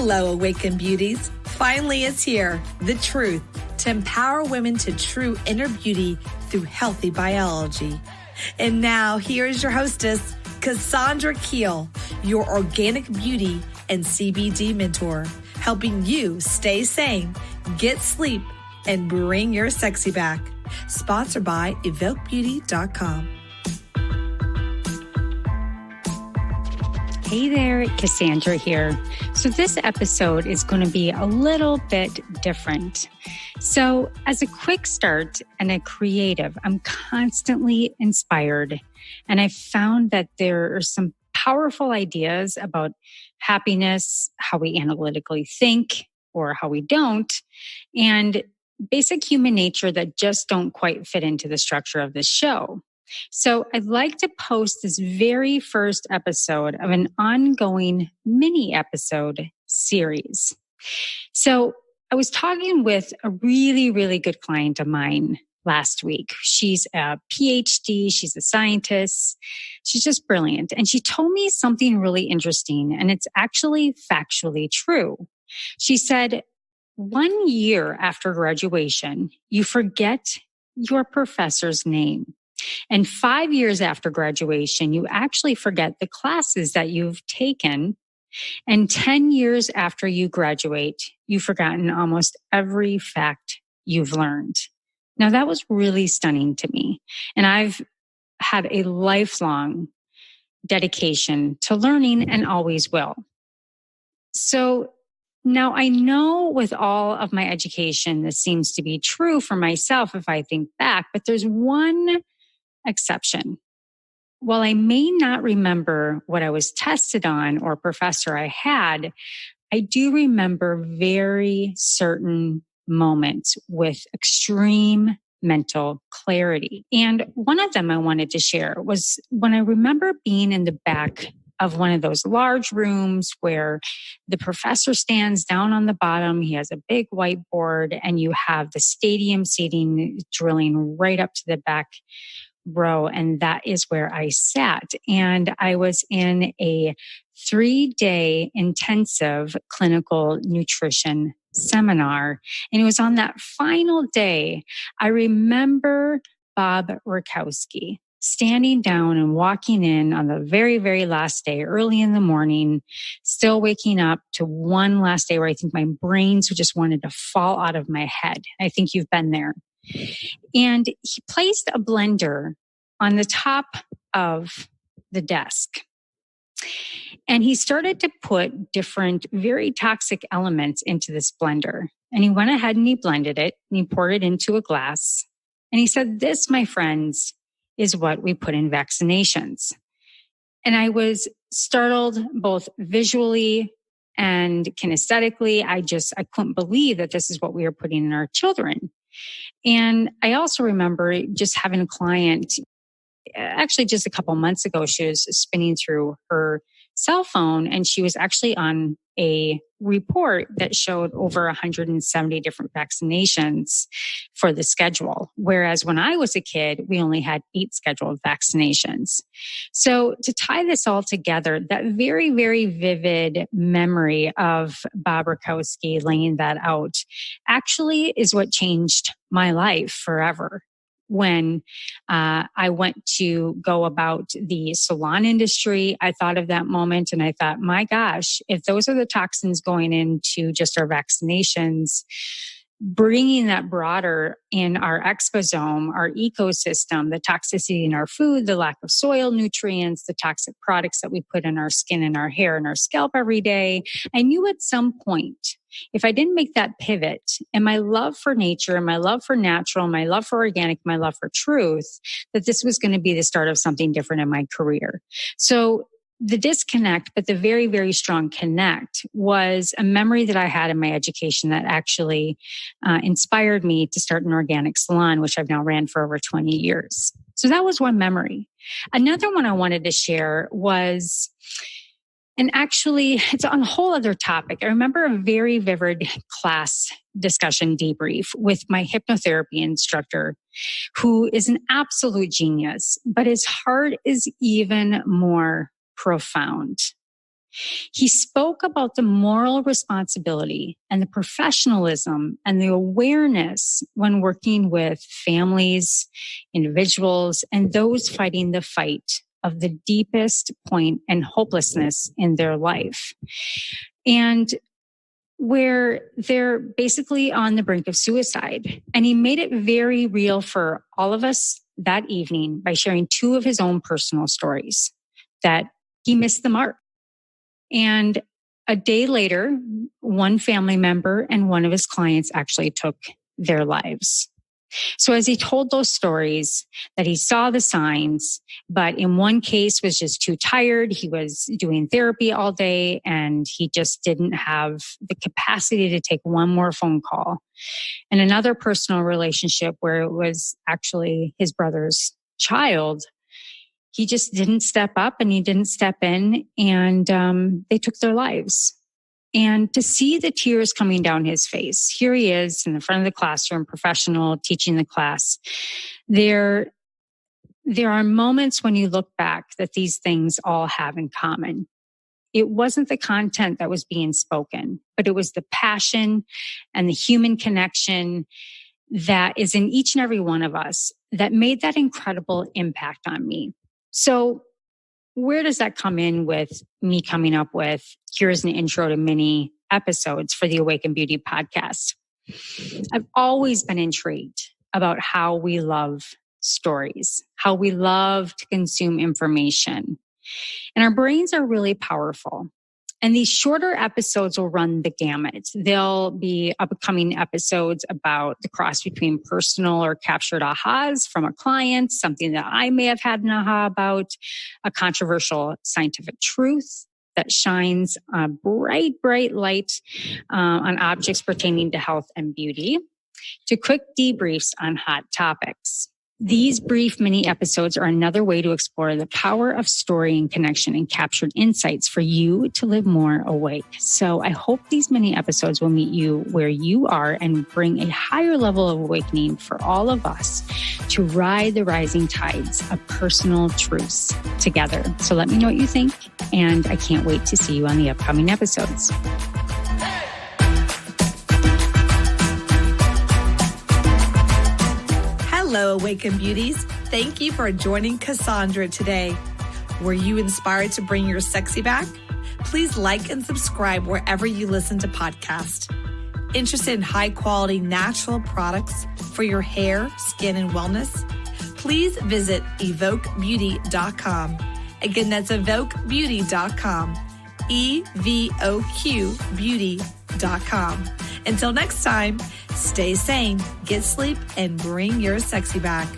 Hello, Awaken Beauties. Finally, it's here. The truth to empower women to true inner beauty through healthy biology. And now, here's your hostess, Cassandra Keel, your organic beauty and CBD mentor, helping you stay sane, get sleep, and bring your sexy back. Sponsored by evokebeauty.com. Hey there, Cassandra here. So this episode is going to be a little bit different. So as a quick start and a creative, I'm constantly inspired. And I found that there are some powerful ideas about happiness, how we analytically think or how we don't, and basic human nature that just don't quite fit into the structure of this show. So I'd like to post this very first episode of an ongoing mini episode series. So I was talking with a really, really good client of mine last week. She's a Ph.D. She's a scientist. She's just brilliant. And she told me something really interesting, and it's actually factually true. She said, 1 year after graduation, you forget your professor's name. And 5 years after graduation, you actually forget the classes that you've taken. And 10 years after you graduate, you've forgotten almost every fact you've learned. Now, that was really stunning to me. And I've had a lifelong dedication to learning and always will. So now I know with all of my education, this seems to be true for myself if I think back, but there's one exception. While I may not remember what I was tested on or professor I had, I do remember very certain moments with extreme mental clarity. And one of them I wanted to share was when I remember being in the back of one of those large rooms where the professor stands down on the bottom. He has a big whiteboard and you have the stadium seating drilling right up to the back row. And that is where I sat. And I was in a 3-day intensive clinical nutrition seminar. And it was on that final day, I remember Bob Rakowski standing down and walking in on the very, very last day, early in the morning, still waking up to one last day where I think my brains just wanted to fall out of my head. I think you've been there. And he placed a blender on the top of the desk. And he started to put different, very toxic elements into this blender. And he went ahead and he blended it and he poured it into a glass. And he said, "This, my friends, is what we put in vaccinations." And I was startled both visually and kinesthetically. I couldn't believe that this is what we were putting in our children. And I also remember just having a client, actually just a couple months ago, she was spinning through her cell phone and she was actually on a report that showed over 170 different vaccinations for the schedule. Whereas when I was a kid, we only had 8 scheduled vaccinations. So to tie this all together, that very, very vivid memory of Bob Rakowski laying that out actually is what changed my life forever. When I went to go about the salon industry, I thought of that moment and I thought, my gosh, if those are the toxins going into just our vaccinations, bringing that broader in our exposome, our ecosystem, the toxicity in our food, the lack of soil nutrients, the toxic products that we put in our skin and our hair and our scalp every day, I knew at some point, if I didn't make that pivot and my love for nature, my love for natural, my love for organic, my love for truth, that this was going to be the start of something different in my career. So the disconnect, but the very, very strong connect was a memory that I had in my education that actually inspired me to start an organic salon, which I've now ran for over 20 years. So that was one memory. Another one I wanted to share was, and actually it's on a whole other topic. I remember a very vivid class discussion debrief with my hypnotherapy instructor, who is an absolute genius, but his heart is even more profound. He spoke about the moral responsibility and the professionalism and the awareness when working with families, individuals, and those fighting the fight of the deepest point and hopelessness in their life. And where they're basically on the brink of suicide. And he made it very real for all of us that evening by sharing two of his own personal stories that he missed the mark. And a day later, one family member and one of his clients actually took their lives. So as he told those stories that he saw the signs, but in one case was just too tired. He was doing therapy all day and he just didn't have the capacity to take one more phone call. And another personal relationship where it was actually his brother's child, he just didn't step up and he didn't step in, and they took their lives. And to see the tears coming down his face, here he is in the front of the classroom, professional, teaching the class. There are moments when you look back that these things all have in common. It wasn't the content that was being spoken, but it was the passion and the human connection that is in each and every one of us that made that incredible impact on me. So where does that come in with me coming up with, here's an intro to mini episodes for the Awaken Beauty podcast? I've always been intrigued about how we love stories, how we love to consume information. And our brains are really powerful. And these shorter episodes will run the gamut. There'll be upcoming episodes about the cross between personal or captured ahas from a client, something that I may have had an aha about, a controversial scientific truth that shines a bright, bright light on objects pertaining to health and beauty, to quick debriefs on hot topics. These brief mini episodes are another way to explore the power of story and connection and captured insights for you to live more awake. So I hope these mini episodes will meet you where you are and bring a higher level of awakening for all of us to ride the rising tides of personal truths together. So let me know what you think, and I can't wait to see you on the upcoming episodes. Hello, Awaken Beauties. Thank you for joining Cassandra today. Were you inspired to bring your sexy back? Please like and subscribe wherever you listen to podcasts. Interested in high-quality natural products for your hair, skin, and wellness? Please visit evoquebeauty.com. Again, that's evoquebeauty.com. EVOQ beauty.com. Until next time, stay sane, get sleep, and bring your sexy back.